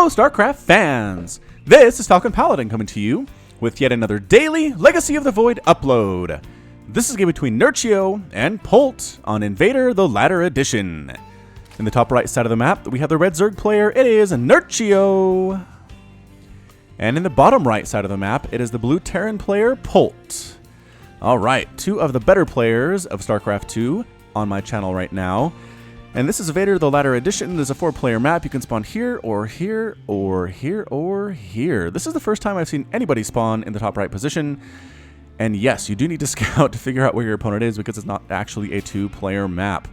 Hello, StarCraft fans! This is Falcon Paladin coming to you with yet another daily Legacy of the Void upload. This is a game between Nerchio and Polt on Invader, the Latter Edition. In the top right side of the map, we have the red Zerg player. It is Nerchio. And in the bottom right side of the map, it is the blue Terran player, Polt. Alright, two of the better players of StarCraft 2 on my channel right now. And this is Invader, the Latter Edition. There's a 4-player map. You can spawn here, or here, or here, or here. This is the first time I've seen anybody spawn in the top right position. And yes, you do need to scout to figure out where your opponent is because it's not actually a 2-player map.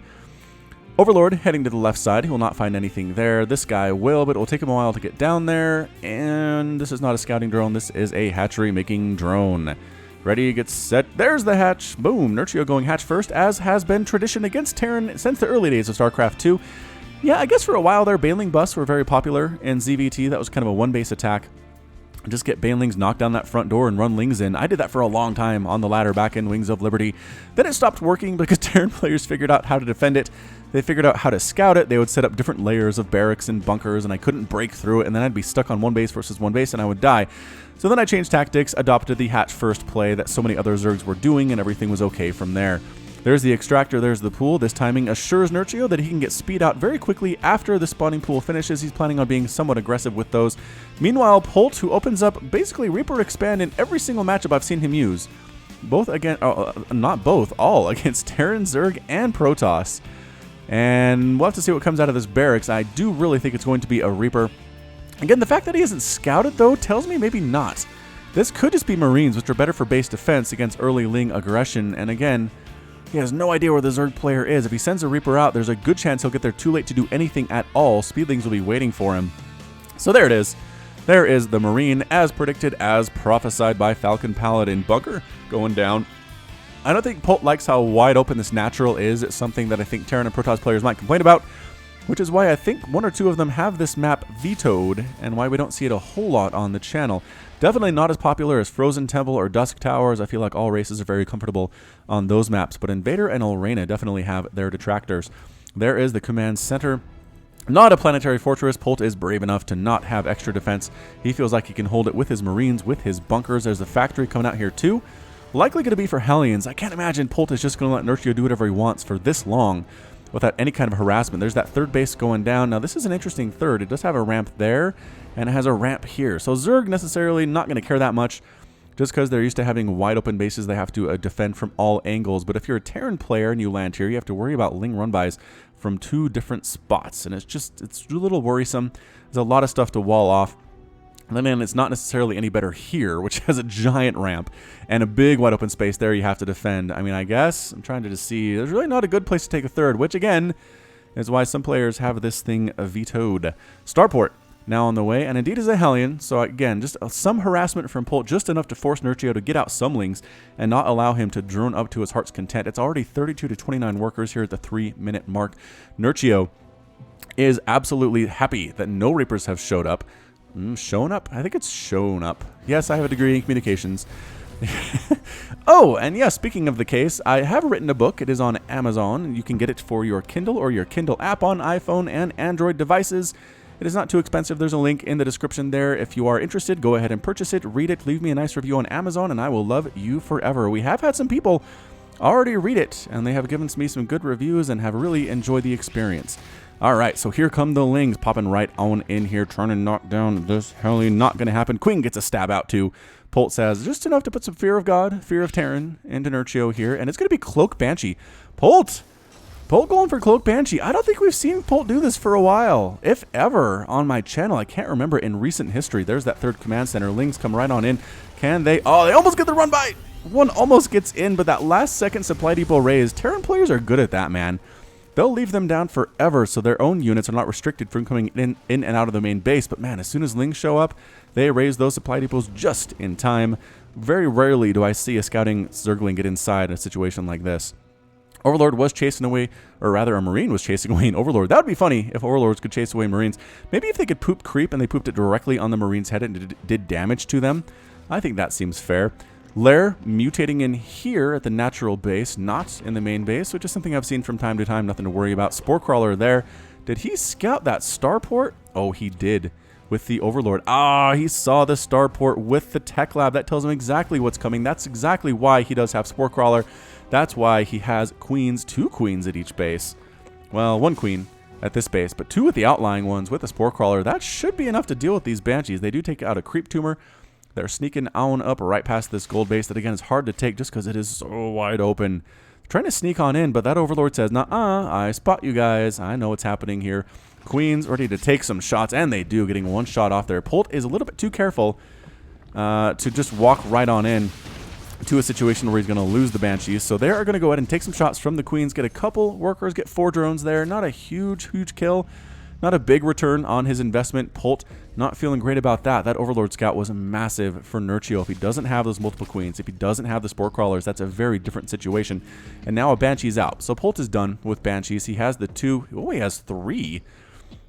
Overlord heading to the left side. He will not find anything there. This guy will, but it will take him a while to get down there. And this is not a scouting drone. This is a hatchery-making drone. Ready, get set. There's the hatch. Boom. Nerchio going hatch first, as has been tradition against Terran since the early days of StarCraft 2. Yeah, I guess for a while there, Baneling busts were very popular in ZVT. That was kind of a one-base attack. Just get Banelings, knock down that front door, and run Lings in. I did that for a long time on the ladder back in Wings of Liberty. Then it stopped working because Terran players figured out how to defend it. They figured out how to scout it. They would set up different layers of barracks and bunkers, and I couldn't break through it, and then I'd be stuck on one base versus one base, and I would die. So then I changed tactics, adopted the hatch first play that so many other Zergs were doing, and everything was okay from there. There's the extractor, there's the pool. This timing assures Nerchio that he can get speed out very quickly after the spawning pool finishes. He's planning on being somewhat aggressive with those. Meanwhile, Polt, who opens up basically Reaper Expand in every single matchup I've seen him use. Both against, not both, all against Terran, Zerg, and Protoss. And we'll have to see what comes out of this barracks. I do really think it's going to be a Reaper. Again, the fact that he isn't scouted, though, tells me maybe not. This could just be Marines, which are better for base defense against early Ling aggression. And again, he has no idea where the Zerg player is. If he sends a Reaper out, there's a good chance he'll get there too late to do anything at all. Speedlings will be waiting for him. So there it is. There is the Marine, as predicted, as prophesied by Falcon Paladin. Bunker going down. I don't think Polt likes how wide open this natural is. It's something that I think Terran and Protoss players might complain about, which is why I think one or two of them have this map vetoed, and why we don't see it a whole lot on the channel. Definitely not as popular as Frozen Temple or Dusk Towers. I feel like all races are very comfortable on those maps, but Invader and Arena definitely have their detractors. There is the command center. Not a planetary fortress. Polt is brave enough to not have extra defense. He feels like he can hold it with his Marines, with his bunkers. There's the factory coming out here too. Likely going to be for Hellions. I can't imagine Polt is just going to let Nerchio do whatever he wants for this long without any kind of harassment. There's that third base going down. Now, this is an interesting third. It does have a ramp there, and it has a ramp here. So Zerg necessarily not going to care that much just because they're used to having wide open bases they have to defend from all angles. But if you're a Terran player and you land here, you have to worry about Ling run-bys from two different spots, and it's a little worrisome. There's a lot of stuff to wall off. And then it's not necessarily any better here, which has a giant ramp and a big wide open space there you have to defend. I mean, I guess I'm trying to just see. There's really not a good place to take a third, which again is why some players have this thing vetoed. Starport now on the way, and indeed is a Hellion. So again, just some harassment from Polt, just enough to force Nerchio to get out some Lings and not allow him to drone up to his heart's content. It's already 32 to 29 workers here at the 3-minute mark. Nerchio is absolutely happy that no Reapers have showed up. Shown up? I think it's shown up. Yes, I have a degree in communications. Oh, and yes, speaking of the case, I have written a book. It is on Amazon. You can get it for your Kindle or your Kindle app on iPhone and Android devices. It is not too expensive. There's a link in the description there. If you are interested, go ahead and purchase it, read it, leave me a nice review on Amazon, and I will love you forever. We have had some people already read it, and they have given me some good reviews and have really enjoyed the experience. Alright, so here come the Lings popping right on in here, trying to knock down this Hellion. Not going to happen. Queen gets a stab out too. Polt says just enough to put some fear of God, fear of Terran into Nerchio here, and it's going to be Cloak Banshee. Polt going for Cloak Banshee. I don't think we've seen Polt do this for a while, if ever, on my channel. I can't remember in recent history. There's that third command center. Lings come right on in. Can they? Oh, they almost get the run by. One almost gets in, but that last second supply depot raise, Terran players are good at that, man. They'll leave them down forever, so their own units are not restricted from coming in and out of the main base. But man, as soon as Lings show up, they raise those supply depots just in time. Very rarely do I see a scouting Zergling get inside a situation like this. Overlord was chasing away, or rather a Marine was chasing away an Overlord. That would be funny if Overlords could chase away Marines. Maybe if they could poop creep and they pooped it directly on the Marine's head and it did damage to them. I think that seems fair. Lair mutating in here at the natural base, not in the main base, which is something I've seen from time to time, nothing to worry about. Spore Crawler there. Did he scout that starport? Oh, he did. with the Overlord. Ah, he saw the starport with the tech lab. That tells him exactly what's coming. That's exactly why he does have Spore Crawler. That's why he has queens, 2 queens at each base. Well, 1 queen at this base, but 2 with the outlying ones with the Spore Crawler. That should be enough to deal with these Banshees. They do take out a Creep Tumor. They're sneaking on up right past this gold base that, again, is hard to take just because it is so wide open. Trying to sneak on in, but that Overlord says, "Nuh-uh, I spot you guys. I know what's happening here." Queens ready to take some shots, and they do, getting 1 shot off there. Polt is a little bit too careful to just walk right on in to a situation where he's going to lose the Banshees. So they are going to go ahead and take some shots from the Queens, get a couple workers, get 4 drones there. Not a huge kill. Not a big return on his investment. Polt not feeling great about that. That Overlord Scout was massive for Nerchio. If he doesn't have those multiple Queens, if he doesn't have the Spore Crawlers, that's a very different situation. And now a Banshee's out. So Polt is done with Banshees. He has the 2. Oh, he has 3.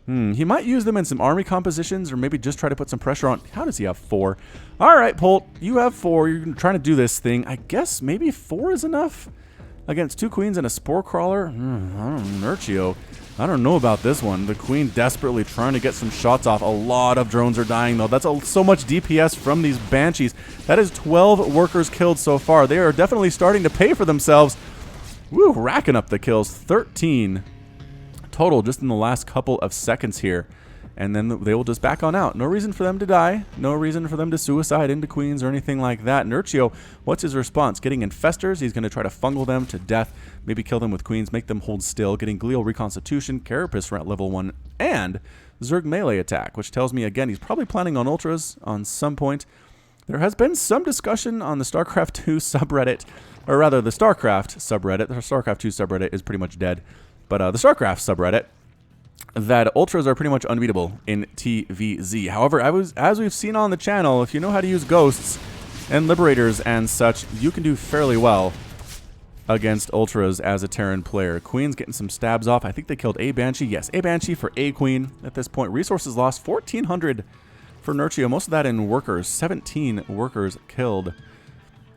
He might use them in some army compositions or maybe just try to put some pressure on. How does he have 4? All right, Polt, you have 4. You're trying to do this thing. I guess maybe 4 is enough against 2 queens and a Spore Crawler. I don't know, Nerchio. I don't know about this one. The queen desperately trying to get some shots off. A lot of drones are dying, though. That's so much DPS from these Banshees. That is 12 workers killed so far. They are definitely starting to pay for themselves. Woo, racking up the kills. 13 total just in the last couple of seconds here. And then they will just back on out. No reason for them to die. No reason for them to suicide into queens or anything like that. Nerchio, what's his response? Getting infestors. He's going to try to fungal them to death. Maybe kill them with queens. Make them hold still. Getting glial reconstitution. Carapace at level 1. And Zerg melee attack. Which tells me, again, he's probably planning on ultras on some point. There has been some discussion on the StarCraft 2 subreddit. Or rather, the StarCraft subreddit. The StarCraft 2 subreddit is pretty much dead. But the StarCraft subreddit, that ultras are pretty much unbeatable in TVZ. However, as we've seen on the channel, if you know how to use ghosts and liberators and such, you can do fairly well against ultras as a Terran player. Queen's getting some stabs off. I think they killed a Banshee. Yes, a Banshee for a Queen at this point. Resources lost 1,400 for Nerchio. Most of that in workers. 17 workers killed.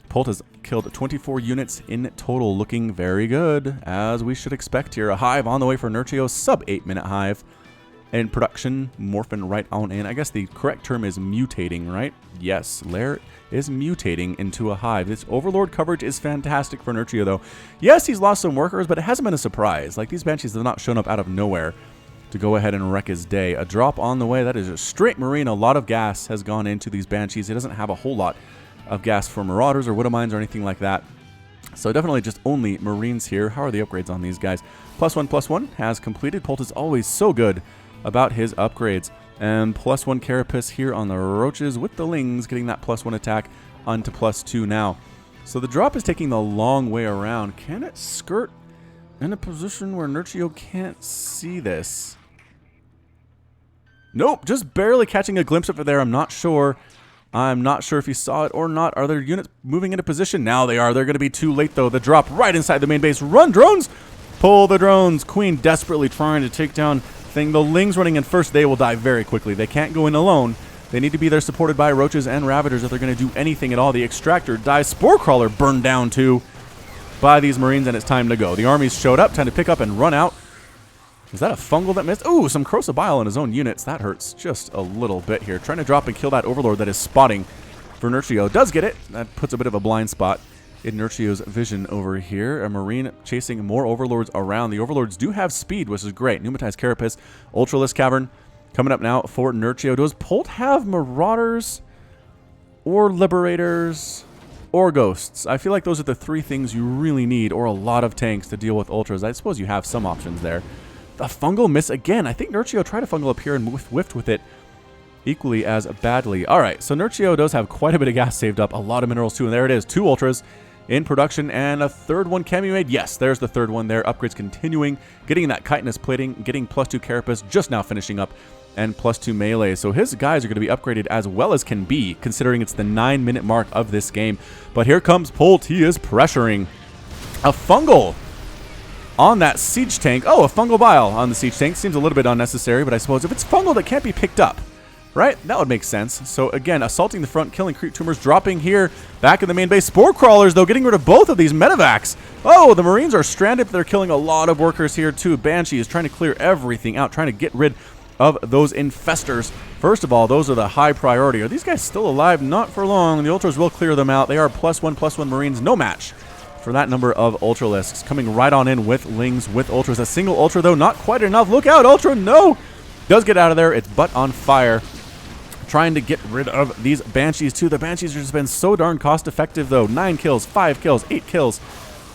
Polt has killed 24 units in total, looking very good, as we should expect here. A hive on the way for Nerchio, sub 8-minute hive. In production, morphing right on in. I guess the correct term is mutating, right? Yes, Lair is mutating into a hive. This Overlord coverage is fantastic for Nerchio, though. Yes, he's lost some workers, but it hasn't been a surprise. Like, these Banshees have not shown up out of nowhere to go ahead and wreck his day. A drop on the way, that is a straight Marine. A lot of gas has gone into these Banshees. He doesn't have a whole lot of gas for Marauders or Widow Mines or anything like that. So definitely just only Marines here. How are the upgrades on these guys? +1/+1 has completed. Polt is always so good about his upgrades. And +1 Carapace here on the Roaches with the Lings, getting that +1 attack onto +2 now. So the drop is taking the long way around. Can it skirt in a position where Nerchio can't see this? Nope, just barely catching a glimpse of it there. I'm not sure if he saw it or not. Are their units moving into position? Now they are. They're going to be too late, though. The drop right inside the main base. Run, drones! Pull the drones. Queen desperately trying to take down thing. The Lings running in first. They will die very quickly. They can't go in alone. They need to be there supported by Roaches and Ravagers if they're going to do anything at all. The Extractor dies. Spore Crawler burned down, too, by these Marines, and it's time to go. The armies showed up. Time to pick up and run out. Is that a fungal that missed? Ooh, some corrosive bile in his own units. That hurts just a little bit here. Trying to drop and kill that Overlord that is spotting for Nerchio. Does get it. That puts a bit of a blind spot in Nerchio's vision over here. A Marine chasing more Overlords around. The Overlords do have speed, which is great. Pneumatized Carapace, Ultralisk Cavern coming up now for Nerchio. Does Polt have Marauders or Liberators or Ghosts? I feel like those are the 3 things you really need, or a lot of tanks to deal with Ultras. I suppose you have some options there. A fungal miss again. I think Nerchio tried to fungal up here and whiffed with it equally as badly. All right, so Nerchio does have quite a bit of gas saved up, a lot of minerals too, and there it is. 2 Ultras in production, and a third one can be made. Yes, there's the third one there. Upgrades continuing, getting that chitinous plating, getting +2 Carapace, just now finishing up, and +2 melee. So his guys are going to be upgraded as well as can be, considering it's the 9-minute mark of this game. But here comes Polt. He is pressuring a fungal on that siege tank. Oh, a fungal bile on the siege tank. Seems a little bit unnecessary, but I suppose if it's fungal that can't be picked up, right? That would make sense. So again, assaulting the front, killing creep tumors, dropping here, back in the main base. Spore Crawlers, though, getting rid of both of these medevacs. Oh, the Marines are stranded. They're killing a lot of workers here, too. Banshee is trying to clear everything out, trying to get rid of those infestors. First of all, those are the high priority. Are these guys still alive? Not for long. The Ultras will clear them out. They are +1/+1 Marines. No match for that number of Ultralisks. Coming right on in with Lings, with Ultras. A single Ultra, though, not quite enough. Look out, Ultra, no! Does get out of there. It's butt on fire. Trying to get rid of these Banshees, too. The Banshees have just been so darn cost-effective, though. 9 kills, 5 kills, 8 kills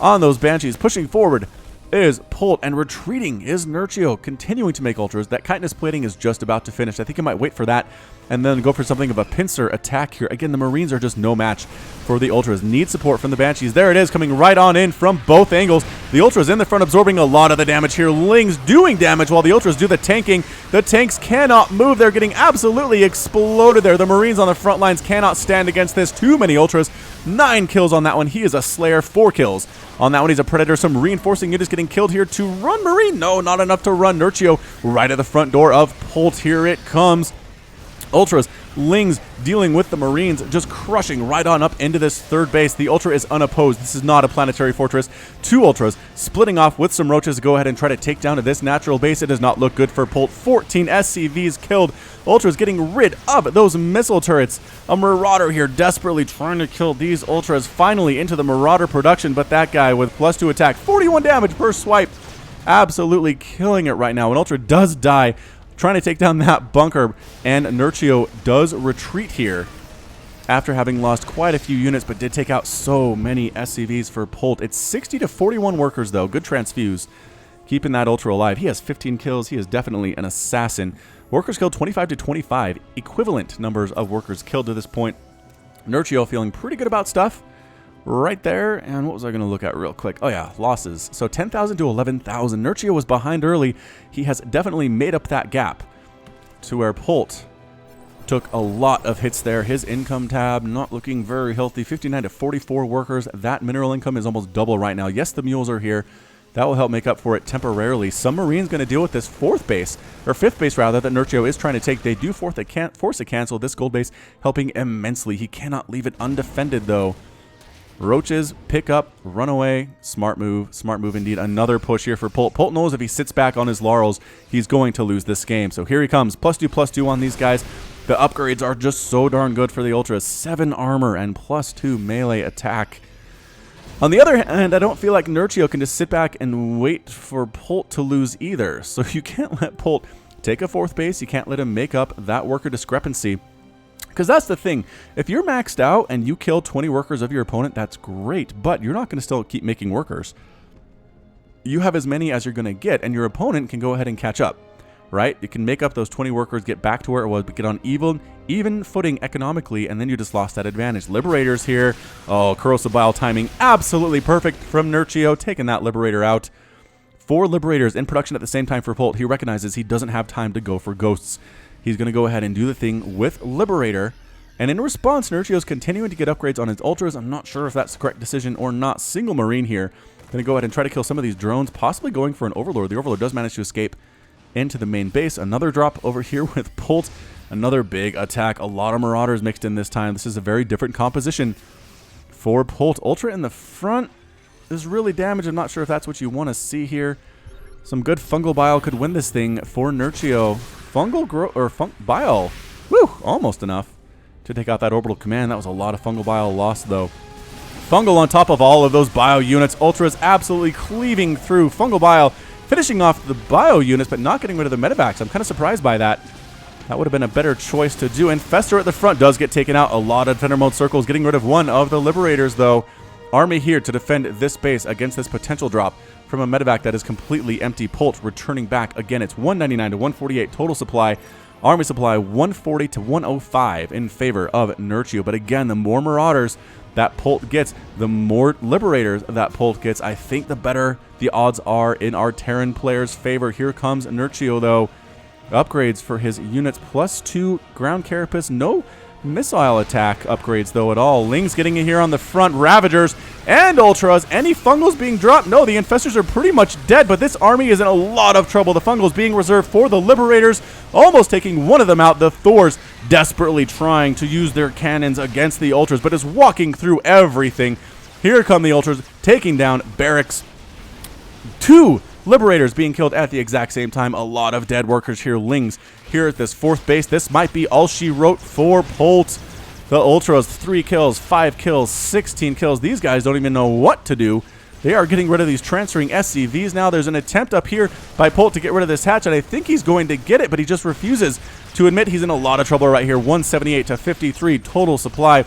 on those Banshees. Pushing forward is Polt, and retreating is Nerchio, continuing to make Ultras. That Chitinous Plating is just about to finish. I think I might wait for that and then go for something of a pincer attack here. Again, the Marines are just no match for the Ultras. Need support from the Banshees. There it is, coming right on in from both angles. The Ultras in the front absorbing a lot of the damage here. Lings doing damage while the Ultras do the tanking. The tanks cannot move. They're getting absolutely exploded there. The Marines on the front lines cannot stand against this. Too many Ultras. 9 kills on that one. He is a Slayer. 4 kills on that one. He's a Predator. Some reinforcing units getting killed here to run Marine. No, not enough to run. Nerchio right at the front door of Polt. Here it comes. Ultras, Lings dealing with the Marines, just crushing right on up into this third base. The Ultra is unopposed. This is not a planetary fortress. 2 Ultras splitting off with some Roaches to go ahead and try to take down this natural base. It does not look good for Polt. 14 SCVs killed. Ultras getting rid of those missile turrets. A Marauder here desperately trying to kill these Ultras. Finally into the Marauder production, but that guy with +2 attack, 41 damage per swipe. Absolutely killing it right now. An Ultra does die trying to take down that bunker, and Nerchio does retreat here after having lost quite a few units, but did take out so many SCVs for Polt. It's 60 to 41 workers, though. Good transfuse, keeping that Ultra alive. He has 15 kills. He is definitely an assassin. Workers killed 25 to 25, equivalent numbers of workers killed to this point. Nerchio feeling pretty good about stuff right there. And what was I going to look at real quick? Oh yeah, losses. So 10,000 to 11,000. Nerchio was behind early. He has definitely made up that gap to where Polt took a lot of hits there. His income tab not looking very healthy. 59 to 44 workers. That mineral income is almost double right now. Yes, the mules are here. That will help make up for it temporarily. Some Marine's going to deal with this 4th base, or 5th base rather, that Nerchio is trying to take. They do force a cancel. This gold base helping immensely. He cannot leave it undefended, though. Roaches pick up, run away. Smart move indeed. Another push here for Polt. Polt knows if he sits back on his laurels, he's going to lose this game. So here he comes. +2/+2 on these guys. The upgrades are just so darn good for the Ultras. 7 armor and +2 melee attack. On the other hand, I don't feel like Nerchio can just sit back and wait for Polt to lose either. So you can't let Polt take a 4th base. You can't let him make up that worker discrepancy. Because that's the thing. If you're maxed out and you kill 20 workers of your opponent, that's great. But you're not going to still keep making workers. You have as many as you're going to get, and your opponent can go ahead and catch up. Right? You can make up those 20 workers, get back to where it was, but get on even footing economically, and then you just lost that advantage. Liberators here. Oh, Corrosive Bile timing. Absolutely perfect from Nerchio, taking that Liberator out. 4 Liberators in production at the same time for Polt. He recognizes he doesn't have time to go for Ghosts. He's going to go ahead and do the thing with Liberator. And in response, Nerchio's continuing to get upgrades on his Ultras. I'm not sure if that's the correct decision or not. Single Marine here. Going to go ahead and try to kill some of these drones, possibly going for an Overlord. The Overlord does manage to escape into the main base. Another drop over here with Polt. Another big attack. A lot of Marauders mixed in this time. This is a very different composition for Polt. Ultra in the front is really damaged. I'm not sure if that's what you want to see here. Some good Fungal Bile could win this thing for Nerchio. Bile. Woo! Almost enough to take out that Orbital Command. That was a lot of Fungal Bile lost, though. Fungal on top of all of those Bio units. Ultras absolutely cleaving through Fungal Bile, finishing off the Bio units, but not getting rid of the Medivacs. I'm kind of surprised by that. That would have been a better choice to do. Infestor at the front does get taken out. A lot of Defender Mode circles, getting rid of one of the Liberators, though. Army here to defend this base against this potential drop from a Medivac that is completely empty. Polt returning back. Again, it's 199 to 148 total supply. Army supply 140 to 105 in favor of Nerchio. But again, the more Marauders that Polt gets, the more Liberators that Polt gets, I think the better the odds are in our Terran players' favor. Here comes Nerchio, though. Upgrades for his units. +2 ground carapace. No missile attack upgrades, though, at all. Lings getting in here on the front. Ravagers and Ultras. Any Fungals being dropped? No, the Infestors are pretty much dead, but this army is in a lot of trouble. The Fungals being reserved for the Liberators, almost taking one of them out. The Thors desperately trying to use their cannons against the Ultras, but is walking through everything. Here come the Ultras, taking down barracks. 2 Liberators being killed at the exact same time. A lot of dead workers here. Lings here at this 4th base. This might be all she wrote for Polt. The Ultras, 3 kills, 5 kills, 16 kills. These guys don't even know what to do. They are getting rid of these transferring SCVs now. There's an attempt up here by Polt to get rid of this hatch, and I think he's going to get it, but he just refuses to admit he's in a lot of trouble right here. 178 to 53 total supply.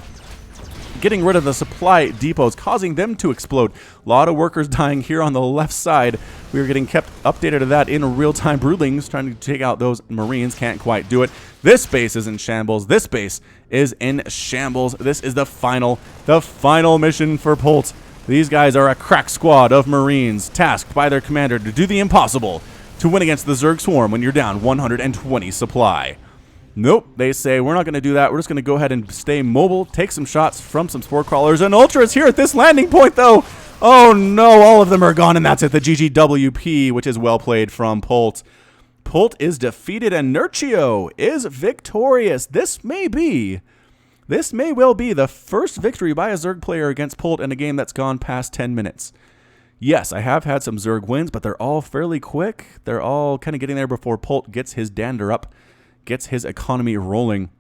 Getting rid of the supply depots, causing them to explode. A lot of workers dying here on the left side. We are getting kept updated to that in real time. Broodlings trying to take out those Marines. Can't quite do it. This base is in shambles. This base is in shambles. This is the final mission for Polt. These guys are a crack squad of Marines tasked by their commander to do the impossible to win against the Zerg Swarm when you're down 120 supply. Nope, they say, we're not going to do that. We're just going to go ahead and stay mobile, take some shots from some Spore Crawlers. And Ultras here at this landing point, though. Oh, no, all of them are gone, and that's it. The GGWP, which is well played from Polt. Polt is defeated, and Nerchio is victorious. This may well be the first victory by a Zerg player against Polt in a game that's gone past 10 minutes. Yes, I have had some Zerg wins, but they're all fairly quick. They're all kind of getting there before Polt gets his dander up, gets his economy rolling.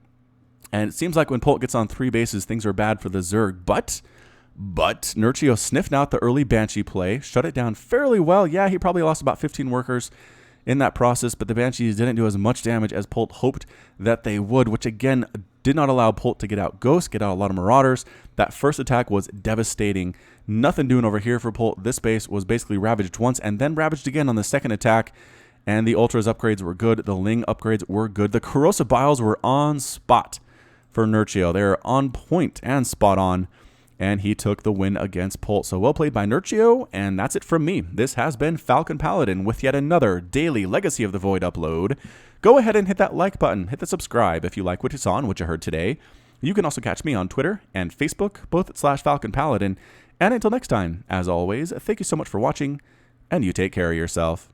And it seems like when Polt gets on 3 bases, things are bad for the Zerg. But Nerchio sniffed out the early Banshee play, shut it down fairly well. Yeah, he probably lost about 15 workers in that process, but the Banshees didn't do as much damage as Polt hoped that they would, which again did not allow Polt to get out Ghosts, get out a lot of Marauders. That first attack was devastating. Nothing doing over here for Polt. This base was basically ravaged once and then ravaged again on the second attack. And the Ultras upgrades were good. The Ling upgrades were good. The Corrosive Biles were on spot for Nerchio. They're on point and spot on. And he took the win against Polt. So well played by Nerchio, and that's it from me. This has been Falcon Paladin with yet another daily Legacy of the Void upload. Go ahead and hit that like button. Hit the subscribe if you like what you saw and what you heard today. You can also catch me on Twitter and Facebook, both at /Falcon Paladin. And until next time, as always, thank you so much for watching, and you take care of yourself.